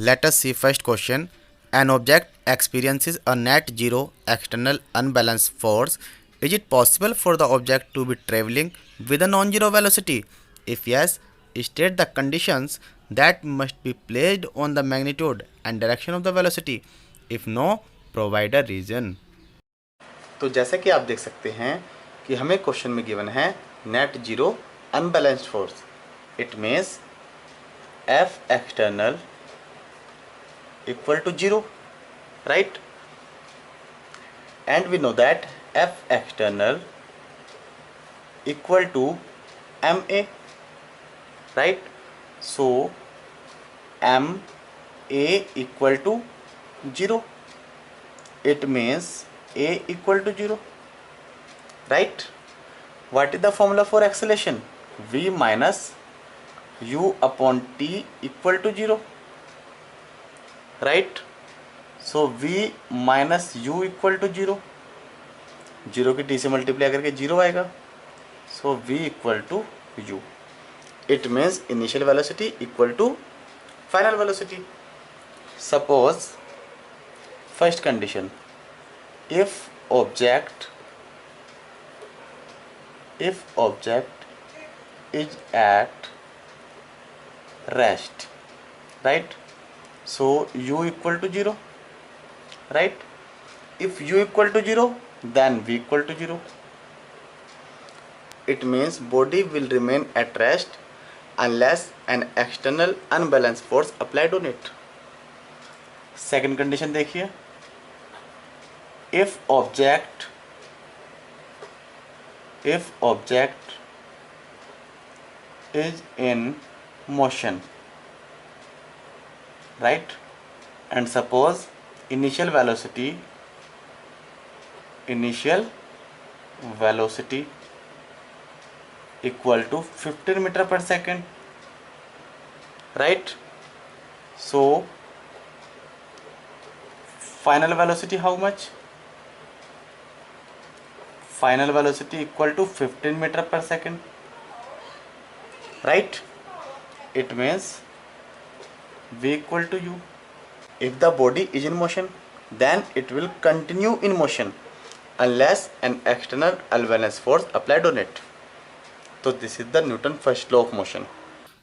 Let us see first question. An object experiences a net zero external unbalanced force. Is it possible for the object to be traveling with a non-zero velocity? If yes, state the conditions that must be placed on the magnitude and direction of the velocity. If no, provide a reason. तो जैसा कि आप देख सकते हैं कि हमें question में गिवन है net zero unbalanced force. It means F external equal to 0, right? And we know that F external equal to MA, right? So MA equal to 0. It means A equal to 0, right? What is the formula for acceleration? V minus U upon T equal to 0. Right. So v minus u equal to 0. 0 की t से multiply करके 0 आएगा. So v equal to u. It means initial velocity equal to final velocity. Suppose first condition, if object is at rest, right? So u equal to 0, right? If u equal to 0, then v equal to 0. It means body will remain at rest unless an external unbalanced force applied on it. Second condition देखिए, if object is in motion, right? And suppose initial velocity equal to 15 meter per second, right? So final velocity how much? Final velocity equal to 15 meter per second, right? It means v equal to u. If the body is in motion, then it will continue in motion unless an external unbalanced force applied on it. So this is the Newton's first law of motion.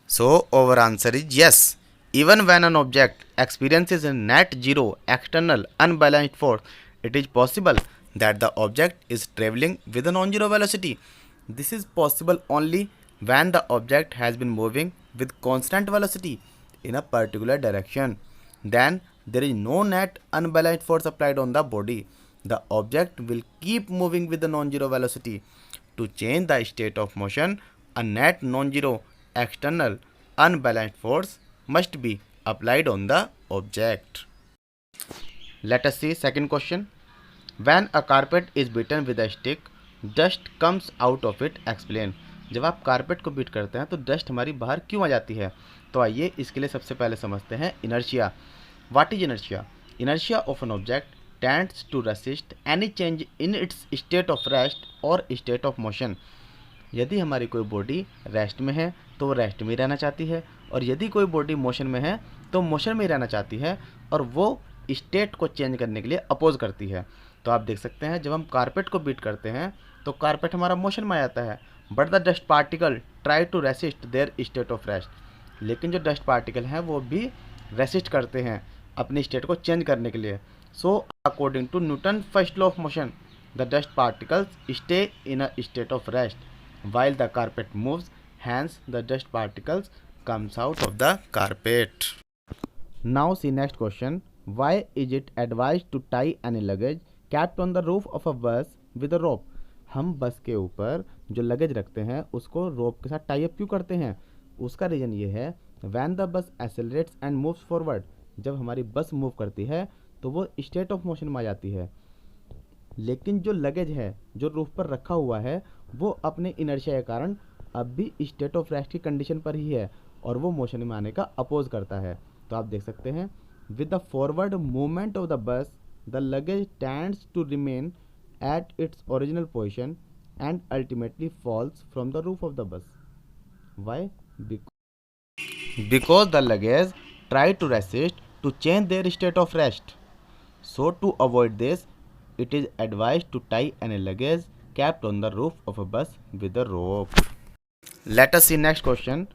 So our answer is yes. Even when an object experiences a net zero external unbalanced force, it is possible that the object is traveling with a non-zero velocity. This is possible only when the object has been moving with constant velocity in a particular direction. Then there is no net unbalanced force applied on the body. The object will keep moving with the non-zero velocity. To change the state of motion, a net non-zero external unbalanced force must be applied on the object. Let us see second question. When a carpet is beaten with a stick, dust comes out of it. Explain. जब आप carpet को beat करते हैं तो dust हमारी बाहर क्यों आ जाती है? तो आइए इसके लिए सबसे पहले समझते हैं inertia. What is inertia? Inertia of an object tends to resist any change in its state of rest और स्टेट ऑफ मोशन. यदि हमारी कोई बॉडी रेस्ट में है तो वो रेस्ट में ही रहना चाहती है, और यदि कोई बॉडी मोशन में है तो मोशन में ही रहना चाहती है, और वो स्टेट को चेंज करने के लिए अपोज करती है. तो आप देख सकते हैं जब हम कारपेट को बीट करते हैं तो कारपेट हमारा मोशन में आ जाता है, but the dust particle try to resist their state of rest. लेकिन जो डस्ट पार्टिकल हैं वो भी रेसिस्ट करते हैं अपनी स्टेट को चेंज करने के लिए. So according to Newton first law of motion, the dust particles stay in a state of rest while the carpet moves, hence the dust particles comes out of the carpet. Now see next question. Why is it advised to tie any luggage kept on the roof of a bus with a rope? हम बस के ऊपर जो luggage रखते हैं उसको रोप के साथ टाई अप क्यों करते हैं? उसका रीज़न ये है, when the bus accelerates and moves forward, जब हमारी बस मूव करती है तो वो स्टेट ऑफ मोशन में आ जाती है, लेकिन जो लगेज है जो रूफ पर रखा हुआ है वो अपने इनर्शिया के कारण अब भी स्टेट ऑफ रेस्ट की कंडीशन पर ही है और वो मोशन में आने का अपोज करता है. तो आप देख सकते हैं with the forward movement of the bus the luggage tends to remain at its original position and ultimately falls from the roof of the bus. Why? Because the luggage try to resist to change their state of rest. So to avoid this, it is advised to tie any luggage kept on the roof of a bus with a rope. Let us see next question.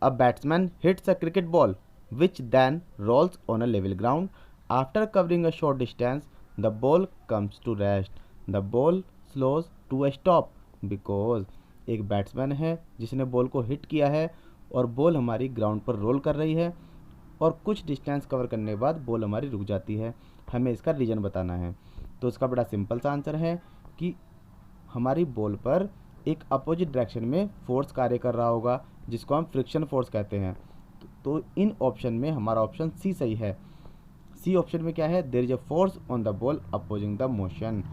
A batsman hits a cricket ball which then rolls on a level ground. After covering a short distance, the ball comes to rest. The ball slows to a stop because एक batsman है जिसने ball को hit किया है और ball हमारी ground पर role कर रही है और कुछ डिस्टेंस कवर करने के बाद बॉल हमारी रुक जाती है। हमें इसका रीज़न बताना है। तो इसका बड़ा सिंपल सा आंसर है कि हमारी बॉल पर एक अपोजिट डायरेक्शन में फोर्स कार्य कर रहा होगा जिसको हम फ्रिक्शन फोर्स कहते हैं। तो इन ऑप्शन में हमारा ऑप्शन सी सही है। सी ऑप्शन में क्या है, there is a force on the ball opposing the motion.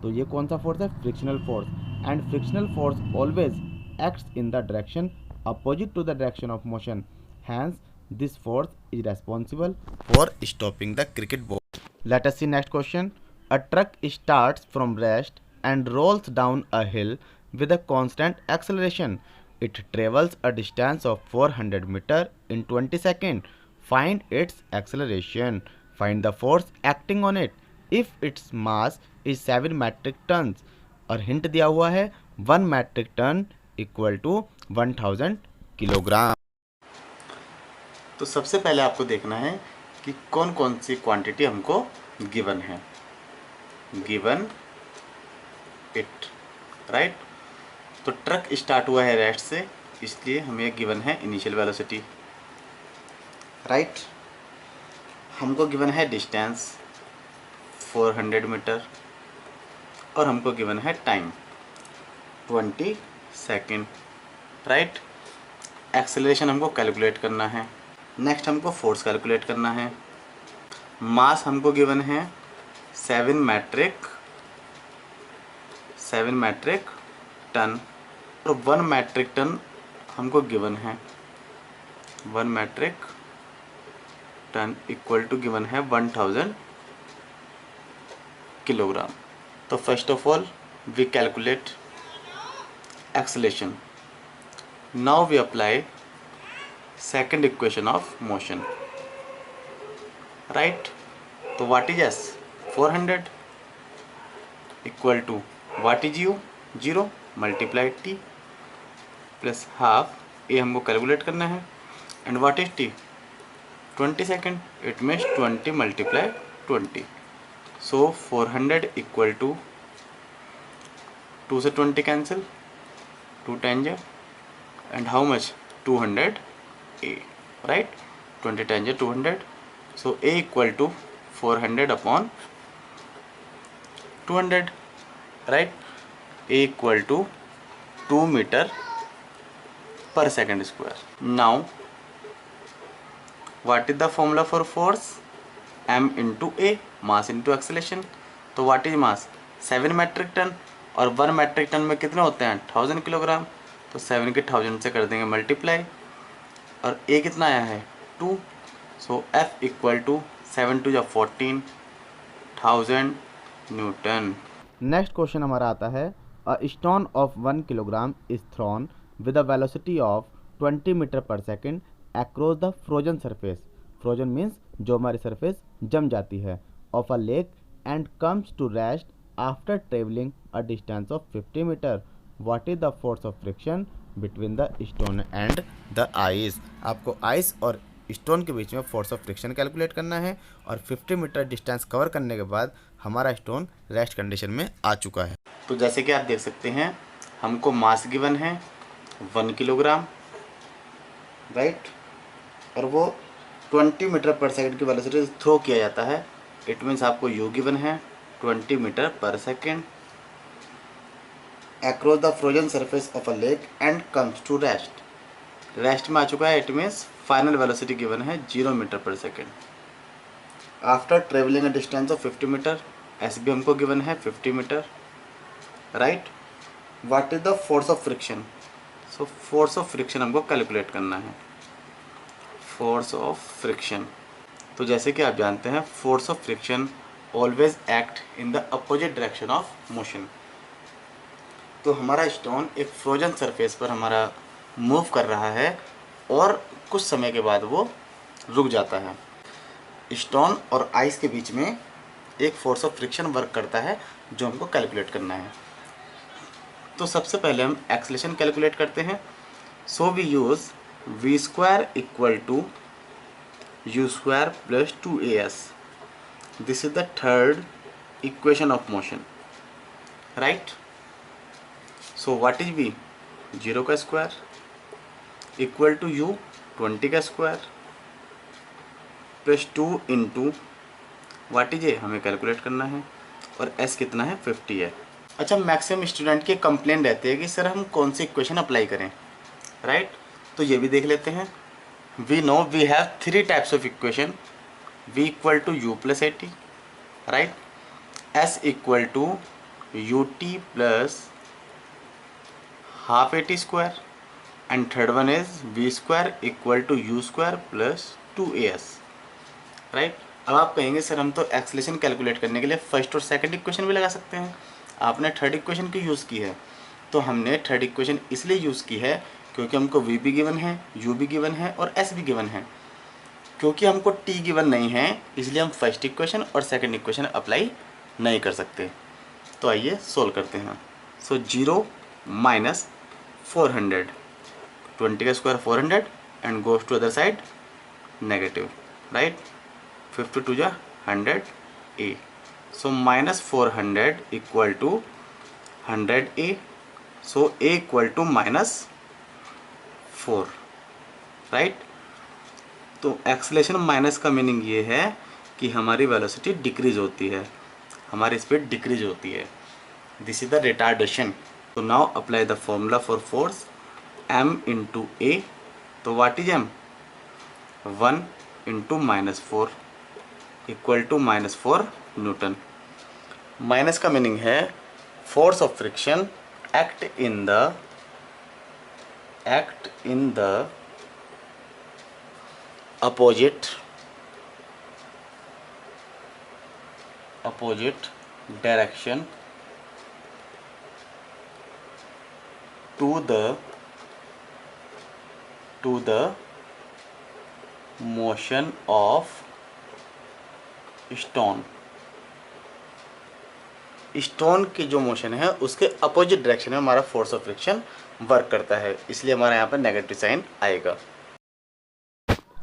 तो ये कौन सा फोर्स है, frictional force. And frictional force always acts in the direction opposite to the direction of motion, hence this force is responsible for stopping the cricket ball. Let us see next question. A truck starts from rest and rolls down a hill with a constant acceleration. It travels a distance of 400 meters in 20 seconds. Find its acceleration. Find the force acting on it. If its mass is 7 metric tons. और hint दिया हुआ है 1 metric ton equal to 1000 kilogram. तो सबसे पहले आपको देखना है कि कौन कौन सी क्वांटिटी हमको गिवन है। Given it, right. तो ट्रक स्टार्ट हुआ है रेस्ट से, इसलिए हमें गिवन है इनिशियल वेलोसिटी, राइट। हमको गिवन है डिस्टेंस 400 मीटर और हमको गिवन है टाइम 20 सेकेंड, राइट। एक्सेलरेशन हमको कैलकुलेट करना है। नेक्स्ट हमको फोर्स कैलकुलेट करना है। मास हमको गिवन है 7 मैट्रिक टन और 1 मैट्रिक टन हमको गिवन है। 1 metric ton equal to given है 1000 किलोग्राम। तो first of all we calculate acceleration. Now we apply second equation of motion, right. तो what is S, 400 equal to what is U, 0 multiply T plus half, ये हमको calculate करना है। And what is T, 20 second, it means 20 multiply 20। So 400 equal to 2 से 20 cancel, 2 10 and how much 200 A, right. 20 10 200, so A equal to 400 upon 200, right. A equal to 2 metre per second square. Now what is the formula for force, m into A, mass into acceleration. तो what is mass, 7 metric ton और 1 metric ton में कितने होते हैं, 1000 kilogram. तो 7 के 1000 से कर देंगे मल्टीप्लाई और ए कितना आया है 2। So F equal to 7 2 14,000 newton. Next question हमारा आता है, a stone of 1 kilogram is thrown with a velocity of 20 metre per second across the frozen surface. Frozen means जो हमारी सरफेस जम जाती है, of a lake and comes to rest after travelling a distance of 50 metre. What is the force of friction between the stone and the ice. आपको ice और stone के बीच में force of friction calculate करना है और 50 metre distance cover करने के बाद हमारा स्टोन रेस्ट कंडीशन में आ चुका है। तो जैसे कि आप देख सकते हैं हमको मास गिवन है 1 किलोग्राम, राइट, और वो 20 मीटर पर सेकंड की वेलोसिटी से थ्रो किया जाता है। इट मीन्स आपको यू गिवन है 20 metre per second across the frozen surface of a lake and comes to rest. Rest में आ चुका है, it means final velocity given है 0 metre per second after travelling a distance of 50 meter. S भी हमको given है 50 meter, right. What is the force of friction, so force of friction हमको calculate करना है। फोर्स ऑफ फ्रिक्शन, तो जैसे कि आप जानते हैं force of friction always act in the opposite direction of motion. तो हमारा स्टोन एक फ्रोजन सरफेस पर हमारा मूव कर रहा है और कुछ समय के बाद वो रुक जाता है। स्टोन और आइस के बीच में एक फोर्स ऑफ फ्रिक्शन वर्क करता है जो हमको कैलकुलेट करना है। तो सबसे पहले हम एक्सेलेरेशन कैलकुलेट करते हैं। So we use v square equal to u square plus 2as। This is the third equation of motion, right. So what is v? 0 का स्क्वायर इक्वल टू u 20 का square plus 2 into what is a हमें calculate करना है, और s कितना है 50 है। अच्छा, मैक्सिमम स्टूडेंट के कंप्लेन रहते हैं कि सर हम कौन सी इक्वेशन अप्लाई करें, राइट। तो ये भी देख लेते हैं। We know we have 3 types of equation. v equal to u plus a t, right. s equal to u t plus half a t square, and third one is v square equal to u square plus 2as, right. अब आप कहेंगे sir हम तो acceleration calculate करने के लिए first और second equation भी लगा सकते हैं, आपने थर्ड इक्वेशन की यूज़ की है। तो हमने थर्ड इक्वेशन इसलिए यूज़ की है क्योंकि हमको v भी गिवन है, u भी गिवन है और s भी गिवन है। क्योंकि हमको t गिवन नहीं है इसलिए हम फर्स्ट इक्वेशन और सेकंड इक्वेशन अप्लाई नहीं कर सकते। तो आइए सोल्व करते हैं। सो 0 माइनस 400, 20 का square 400 and goes to other side negative, right. 52 जा 100 A. So minus 400 equal to 100 A. So A equal to minus 4, right. तो एक्सेलेरेशन माइनस का मीनिंग ये है कि हमारी वेलोसिटी डिक्रीज होती है, हमारी स्पीड डिक्रीज होती है। This is the retardation. तो now apply the formula for force m into A. तो what is m? 1 into minus 4 equal to minus 4 newton. Minus का मीनिंग है force of friction act in the opposite direction to the motion of stone की जो motion है उसके opposite direction में हमारा force of friction work करता है, इसलिए हमारा यहाँ पर नेगेटिव साइन आएगा।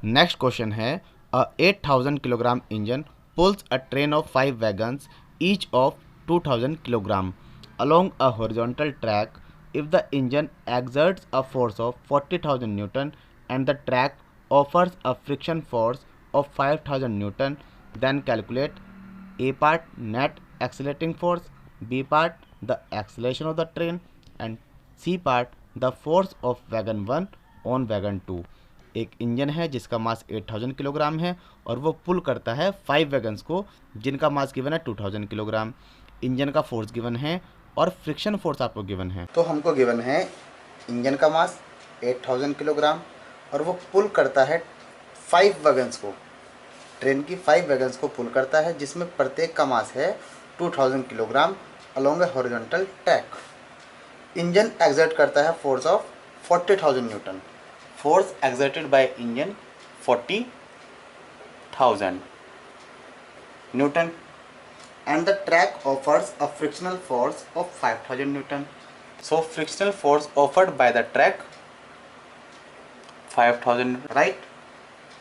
नेक्स्ट क्वेश्चन है अ 8000 kilogram engine pools a train of 5 wagons each of 2000 kilogram along a horizontal track if the engine exerts a force of 40,000 Newton and the track offers a friction force of 5,000 Newton, then calculate A part net accelerating force, B part the acceleration of the train and C part the force of wagon 1 on wagon 2। एक engine है जिसका मास 8000 kilogram है और वो पुल करता है 5 wagons को जिनका मास गिवन है 2000 किलोग्राम। इंजन का फोर्स गिवन है और फ्रिक्शन फोर्स आपको गिवन है। तो हमको गिवन है इंजन का मास 8000 किलोग्राम और वो पुल करता है 5 वैगन्स को, ट्रेन की 5 वैगन्स को पुल करता है जिसमें प्रत्येक का मास है 2000 किलोग्राम अलोंग ए हॉरिजॉन्टल ट्रैक। इंजन एक्सर्ट करता है force of 40,000 Newton. Force exerted by engine 40,000 Newton and the track offers a frictional force of 5,000 Newton. So frictional force offered by the track 5,000, right?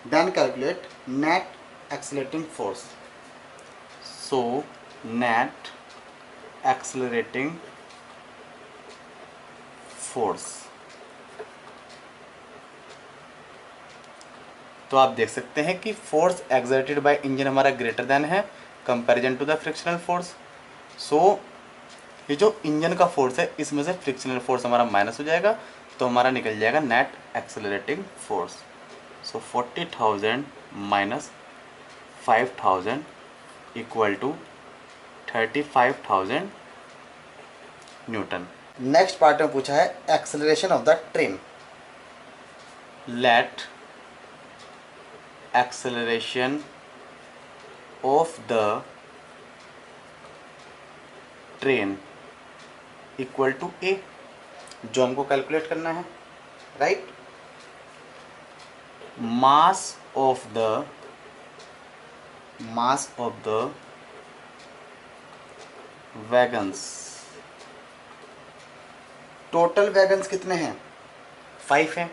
Then calculate net accelerating force. So net accelerating force. तो आप देख सकते हैं कि force exerted by engine हमारा greater than है comparison to the frictional force. So ये जो इंजन का फोर्स है इसमें से फ्रिक्शनल फोर्स हमारा माइनस हो जाएगा तो हमारा निकल जाएगा net accelerating force. So 40,000 minus 5,000 equal to 35,000 newton. Next part में पूछा है acceleration of the train. Let acceleration of the train equal to a, जो हमको कैलकुलेट करना है, right. Mass of the mass of the wagons, total wagons कितने हैं 5 हैं,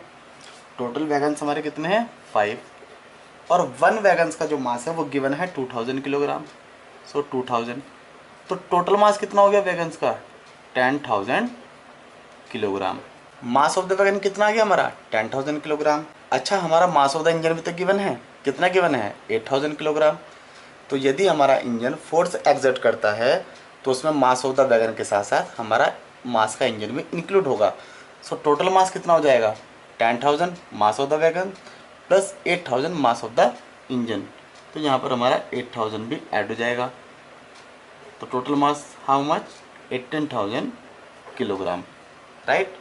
टोटल वैगन्स हमारे कितने हैं 5, और 1 वैगन्स का जो मास है वो गिवन है 2000 किलोग्राम, सो 2000, तो टोटल मास कितना हो गया वैगन्स का 10,000 kilogram. Mass of the wagon कितना आ गया हमारा 10,000 किलोग्राम। अच्छा हमारा मास ऑफ द इंजन भी तो गिवन है, कितना गिवन है 8,000 किलोग्राम। तो यदि हमारा इंजन फोर्स एग्जर्ट करता है तो उसमें मास ऑफ द वैगन के साथ साथ हमारा मास का इंजन भी इंक्लूड होगा। सो टोटल मास कितना हो जाएगा 10,000 mass of the wagon plus 8,000 mass of the engine, तो यहाँ पर हमारा 8,000 भी ऐड हो जाएगा। तो total mass how much 18,000 kilogram, right.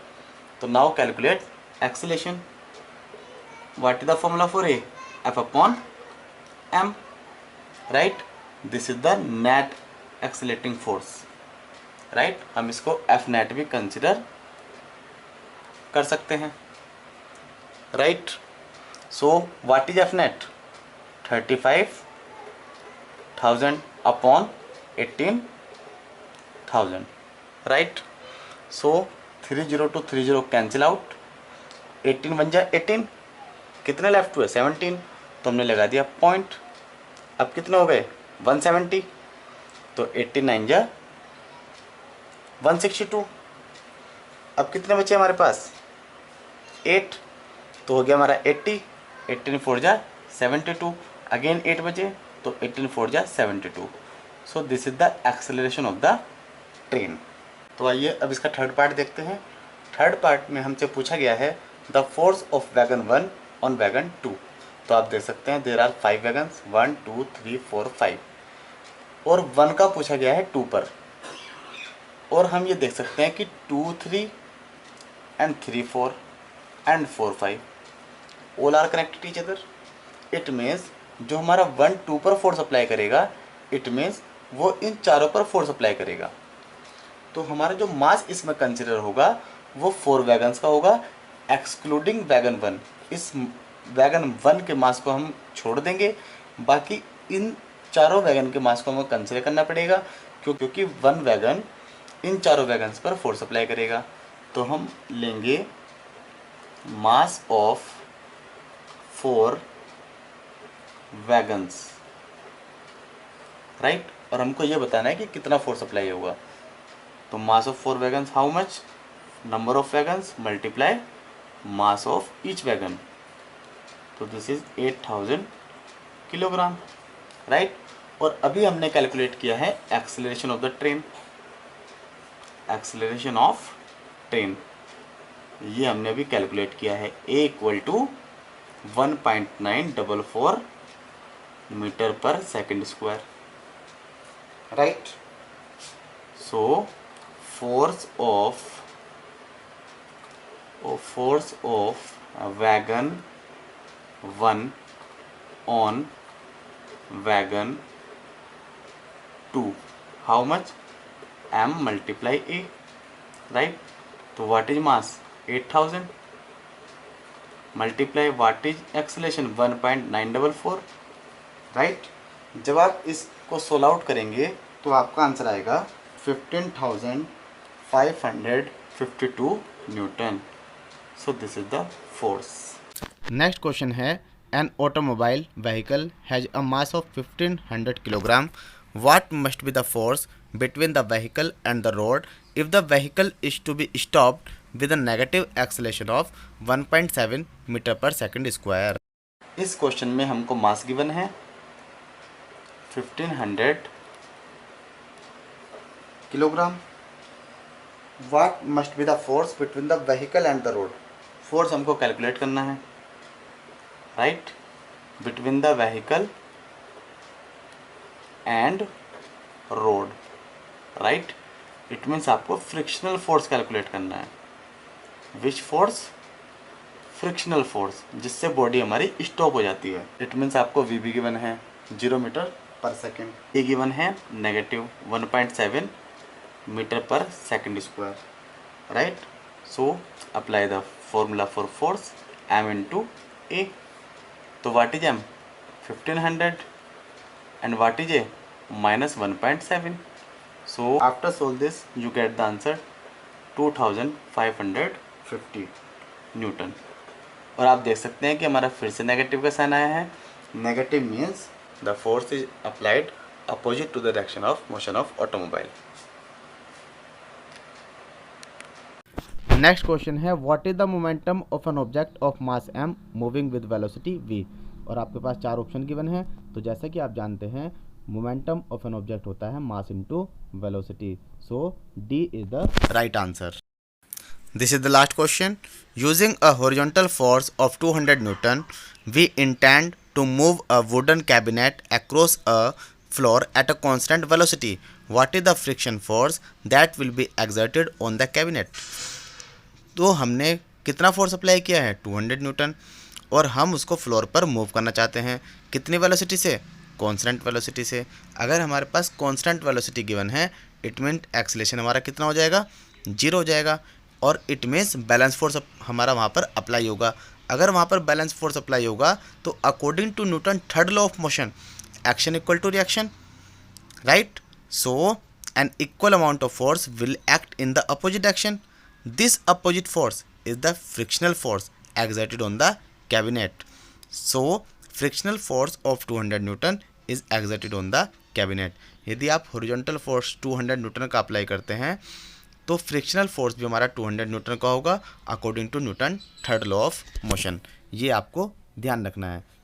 तो now calculate acceleration. What is the formula for A F upon M, right. This is the net accelerating force, right. हम इसको एफ नेट भी कंसिडर कर सकते हैं, right. So what is F net 35,000 upon 18,000, right. So 30 to 30 cancel out, 18 बन जाए 18, कितने left हुए 17, तो हमने लगा दिया पॉइंट। अब कितने हो गए 170, तो 89 जा 162, अब कितने बचे हमारे पास 8, तो हो गया हमारा 80, 18 4 जा 72, अगेन 8 बचे तो 18 4 जा 72। सो this is the acceleration of the train. तो आइए अब इसका थर्ड पार्ट देखते हैं। थर्ड पार्ट में हमसे पूछा गया है the force of wagon 1 on wagon 2। तो आप देख सकते हैं देयर आर 5 वैगन्स 1 2 3 4 5, और 1 का पूछा गया है 2 पर, और हम ये देख सकते हैं कि 2 3 and 3 4 and 4 5 all are connected each other. It means जो हमारा 1 2 पर फोर्स अप्लाई करेगा, इट मीन्स वो इन चारों पर फोर्स अप्लाई करेगा। तो हमारा जो मास इसमें कंसिडर होगा वो 4 वैगन्स का होगा एक्सक्लूडिंग वैगन 1। इस वैगन 1 के मास को हम छोड़ देंगे, बाकी इन चारों वैगन के मास को हमें कंसिडर करना पड़ेगा, क्योंकि 1 वैगन इन चारों वैगन्स पर फोर्स अप्लाई करेगा। तो हम लेंगे मास ऑफ 4 वैगन्स, राइट, और हमको ये बताना है कि कितना फोर्स अप्लाई होगा। तो mass of 4 wagons how much, number of wagons multiply mass of each wagon, तो दिस इज 8,000 किलोग्राम, राइट। और अभी हमने कैलकुलेट किया है acceleration of the train, acceleration of train ये हमने अभी कैलकुलेट किया है, ए equal to 1.944 metre per second square, right. So force of wagon 1 on wagon 2 how much m multiply a, right। तो what is mass 8,000 multiply what is acceleration 1.944, right। जब आप इसको solve out करेंगे तो आपका आंसर आएगा 15,552 newton. So this is the force. Next question है an automobile vehicle has a mass of 1500 kilogram, what must be the force between the vehicle and the road if the vehicle is to be stopped with a negative acceleration of 1.7 metre per second square. इस question में हमको mass given है 1500 kilogram, what must be the force between the vehicle and the road. Force हमको calculate करना है, right, between the vehicle and road, right. It means आपको frictional force calculate करना है। विच फोर्स, फ्रिक्शनल फोर्स, जिससे body हमारी stop हो जाती है। इट मीन्स आपको वी बी गिवन है 0 metre per second, A given है negative 1.7 metre per second square, right. So apply the formula for force m into A. तो what is m 1500 and what is a minus 1.7. So after solve this you get the answer 2550 Newton. और आप देख सकते हैं कि हमारा फिर से नेगेटिव का साइन आया है। Negative means the force is applied opposite to the direction of motion of automobile. Next question है what is the momentum of an object of mass m moving with velocity v। और आपके पास 4 option given है। तो जैसा कि आप जानते हैं मोमेंटम ऑफ एन ऑब्जेक्ट होता है mass into velocity, so D is the right answer. This is the last question. Using a horizontal force of 200 Newton, we intend to move a wooden cabinet across a floor at a constant velocity. What is the friction force that will be exerted on the cabinet? तो हमने कितना force apply किया है 200 Newton और हम उसको floor पर move करना चाहते हैं कितनी वेलोसिटी से, कांस्टेंट वेलोसिटी से। अगर हमारे पास कांस्टेंट वेलोसिटी गिवन है इट मीन एक्सीलरेशन हमारा कितना हो जाएगा, 0 हो जाएगा। और इट मीन्स बैलेंस फोर्स हमारा वहाँ पर अप्लाई होगा। अगर वहाँ पर बैलेंस फोर्स अप्लाई होगा तो according to Newton third law of motion action equal to reaction, right. So an equal amount of force will act in the opposite action. This opposite force is the frictional force exerted on the cabinet. So frictional force of 200 Newton is exerted on the cabinet. यदि आप horizontal force 200 newton का apply करते हैं तो frictional force भी हमारा 200 newton का होगा according to Newton third law of motion. ये आपको ध्यान रखना है।